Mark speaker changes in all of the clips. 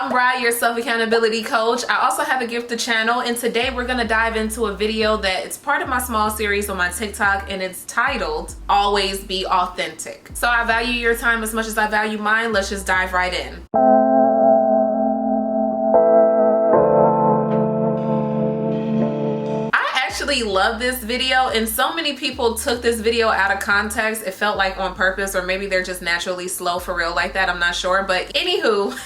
Speaker 1: I'm Rah, your self-accountability coach. I also have a gifted channel, and today we're gonna dive into a video that it's part of my small series on my TikTok, and it's titled, Always Be Authentic. So I value your time as much as I value mine. Let's just dive right in. Love this video, and so many people took this video out of context. It felt like on purpose, or maybe they're just naturally slow for real like that. I'm not sure, but anywho,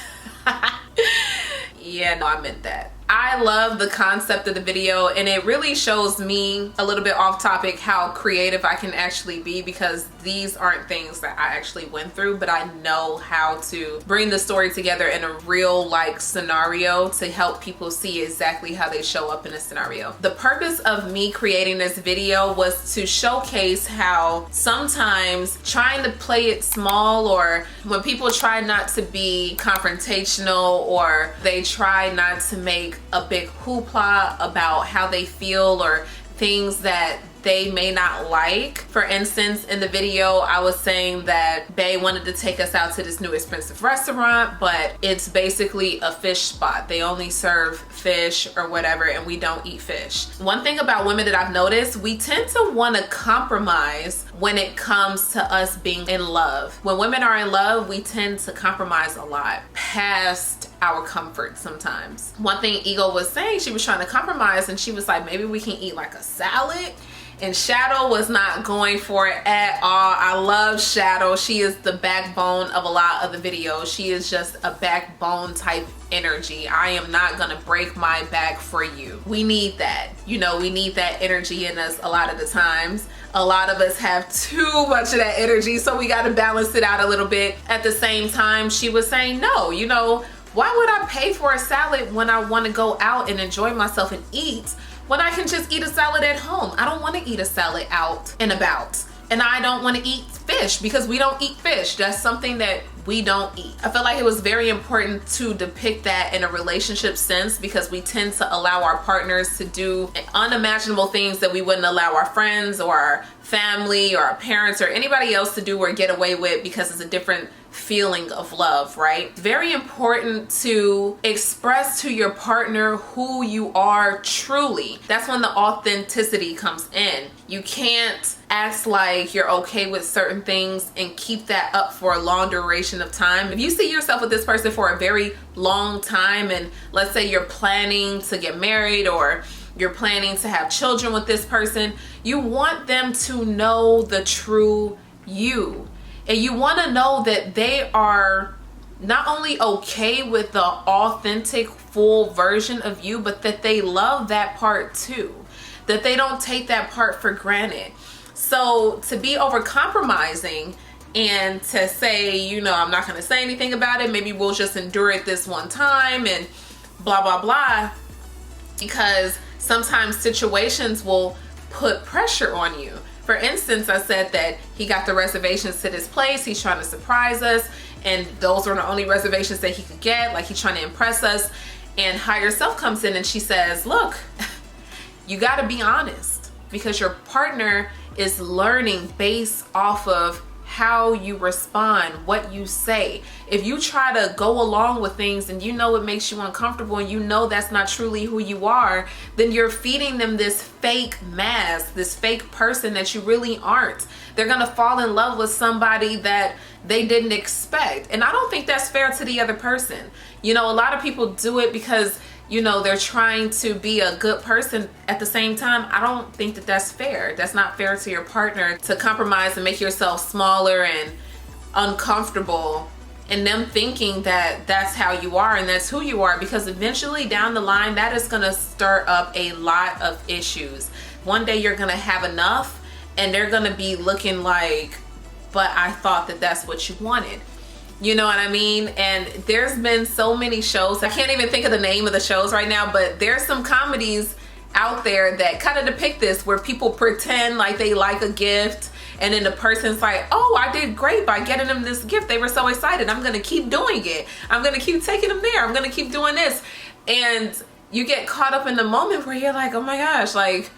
Speaker 1: yeah, no, I meant that. I love the concept of the video, and it really shows me a little bit off topic how creative I can actually be, because these aren't things that I actually went through, but I know how to bring the story together in a real like scenario to help people see exactly how they show up in a scenario. The purpose of me creating this video was to showcase how sometimes trying to play it small, or when people try not to be confrontational, or they try not to make a big hoopla about how they feel or things that they may not like. For instance, in the video, I was saying that Bae wanted to take us out to this new expensive restaurant, but it's basically a fish spot. They only serve fish or whatever, and we don't eat fish. One thing about women that I've noticed, we tend to want to compromise when it comes to us being in love. When women are in love, we tend to compromise a lot past our comfort sometimes. One thing Ego was saying, she was trying to compromise, and she was like, maybe we can eat like a salad. And Shadow was not going for it at all. I love Shadow. She is the backbone of a lot of the videos. She is just a backbone type energy. I am not gonna break my back for you. We need that. You know, we need that energy in us a lot of the times. A lot of us have too much of that energy, so we gotta balance it out a little bit. At the same time, she was saying, no, you know, why would I pay for a salad when I wanna go out and enjoy myself and eat, when I can just eat a salad at home? I don't want to eat a salad out and about. And I don't want to eat fish because we don't eat fish. That's something that we don't eat. I felt like it was very important to depict that in a relationship sense, because we tend to allow our partners to do unimaginable things that we wouldn't allow our friends or our family or our parents or anybody else to do or get away with, because it's a different feeling of love, right? Very important to express to your partner who you are truly. That's when the authenticity comes in. You can't act like you're okay with certain things and keep that up for a long duration of time. If you see yourself with this person for a very long time, and let's say you're planning to get married or you're planning to have children with this person, you want them to know the true you. And you want to know that they are not only okay with the authentic, full version of you, but that they love that part too. That they don't take that part for granted. So to be over compromising and to say, you know, I'm not going to say anything about it, maybe we'll just endure it this one time and blah, blah, blah. Because sometimes situations will put pressure on you. For instance, I said that he got the reservations to this place. He's trying to surprise us, and those are the only reservations that he could get. Like, he's trying to impress us. And Higher Self comes in and she says, look, you got to be honest, because your partner is learning based off of how you respond, what you say. If you try to go along with things and you know it makes you uncomfortable and you know that's not truly who you are, then you're feeding them this fake mask, this fake person that you really aren't. They're gonna fall in love with somebody that they didn't expect. And I don't think that's fair to the other person. You know, a lot of people do it because, you know, they're trying to be a good person. At the same time, I don't think that that's fair. That's not fair to your partner to compromise and make yourself smaller and uncomfortable, and them thinking that that's how you are and that's who you are, because eventually down the line, that is gonna stir up a lot of issues. One day you're gonna have enough and they're gonna be looking like, but I thought that that's what you wanted. You know what I mean? And there's been so many shows, I can't even think of the name of the shows right now, but there's some comedies out there that kind of depict this, where people pretend like they like a gift, and then the person's like, oh, I did great by getting them this gift. They were so excited. I'm gonna keep doing it. I'm gonna keep taking them there. I'm gonna keep doing this. And you get caught up in the moment where you're like, oh my gosh, like,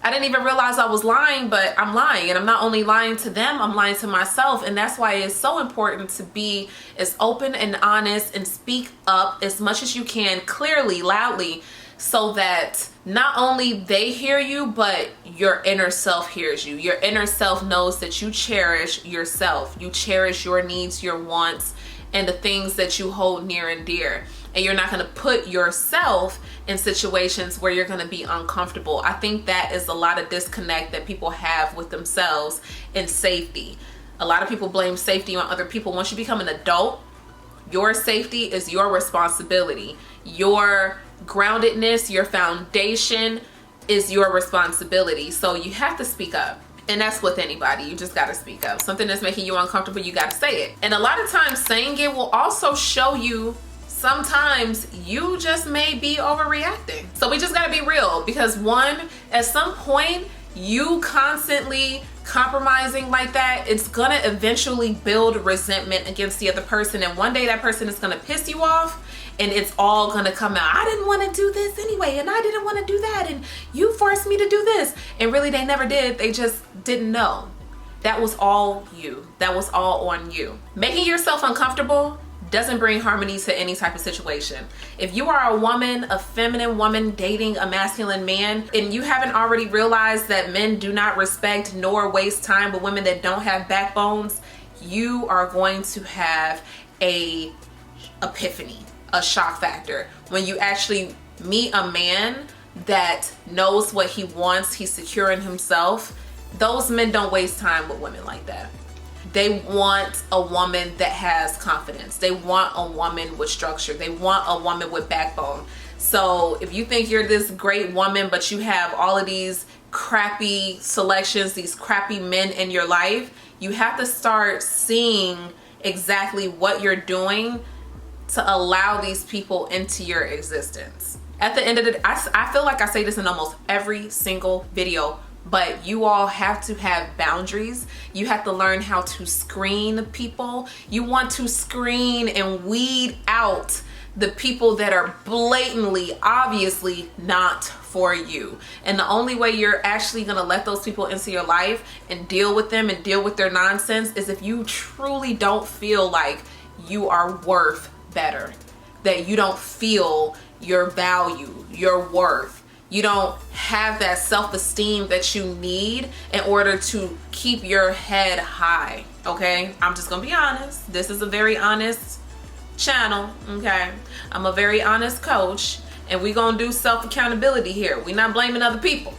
Speaker 1: I didn't even realize I was lying, but I'm lying. And I'm not only lying to them, I'm lying to myself. And that's why it's so important to be as open and honest and speak up as much as you can, clearly, loudly, so that not only they hear you, but your inner self hears you. Your inner self knows that you cherish yourself. You cherish your needs, your wants, and the things that you hold near and dear. And you're not going to put yourself in situations where you're going to be uncomfortable. I think that is a lot of disconnect that people have with themselves and safety. A lot of people blame safety on other people. Once you become an adult, your safety is your responsibility. Your groundedness, your foundation is your responsibility. So you have to speak up. And that's with anybody. You just got to speak up. Something that's making you uncomfortable, you got to say it. And a lot of times saying it will also show you sometimes you just may be overreacting. So we just got to be real, because one, at some point, you constantly compromising like that, it's gonna eventually build resentment against the other person. And one day that person is gonna piss you off, and it's all gonna come out. I didn't want to do this anyway, and I didn't want to do that, and you forced me to do this. And really they never did. They just didn't know. That was all you. That was all on you. Making yourself uncomfortable doesn't bring harmony to any type of situation. If you are a woman, a feminine woman dating a masculine man, and you haven't already realized that men do not respect nor waste time with women that don't have backbones, you are going to have a epiphany, a shock factor, when you actually meet a man that knows what he wants, he's secure in himself. Those men don't waste time with women like that. They want a woman that has confidence. They want a woman with structure. They want a woman with backbone. So if you think you're this great woman, but you have all of these crappy selections, these crappy men in your life, you have to start seeing exactly what you're doing to allow these people into your existence. At the end of the day, I feel like I say this in almost every single video, but you all have to have boundaries. You have to learn how to screen people. You want to screen and weed out the people that are blatantly, obviously not for you. And the only way you're actually gonna let those people into your life and deal with them and deal with their nonsense is if you truly don't feel like you are worth better, that you don't feel your value, your worth. You don't have that self-esteem that you need in order to keep your head high, okay? I'm just gonna be honest. This is a very honest channel, okay? I'm a very honest coach, and we gonna do self-accountability here. We're not blaming other people.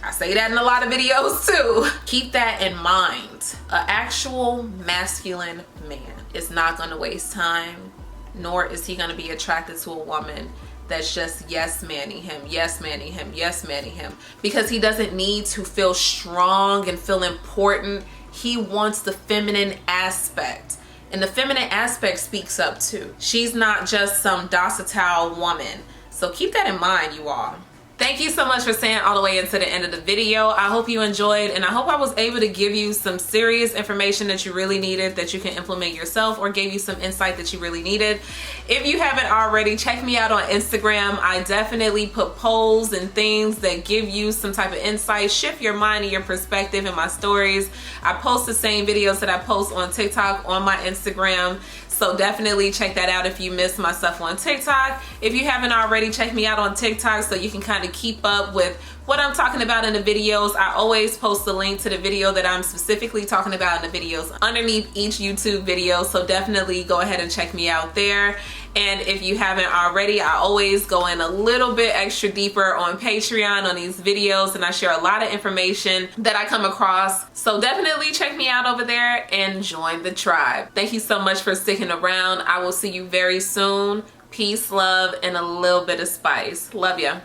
Speaker 1: I say that in a lot of videos too. Keep that in mind. An actual masculine man is not gonna waste time, nor is he gonna be attracted to a woman that's just yes manning him, yes manning him, yes manning him, because he doesn't need to feel strong and feel important. He wants the feminine aspect, and the feminine aspect speaks up too. She's not just some docile woman. So keep that in mind, you all. Thank you so much for staying all the way into the end of the video. I hope you enjoyed, and I hope I was able to give you some serious information that you really needed, that you can implement yourself, or gave you some insight that you really needed. If you haven't already, check me out on Instagram. I definitely put polls and things that give you some type of insight, shift your mind and your perspective in my stories. I post the same videos that I post on TikTok on my Instagram. So definitely check that out if you missed my stuff on TikTok. If you haven't already, check me out on TikTok so you can kind of keep up with what I'm talking about in the videos. I always post a link to the video that I'm specifically talking about in the videos underneath each YouTube video. So definitely go ahead and check me out there. And if you haven't already, I always go in a little bit extra deeper on Patreon on these videos, and I share a lot of information that I come across. So definitely check me out over there and join the tribe. Thank you so much for sticking around. I will see you very soon. Peace, love, and a little bit of spice. Love ya.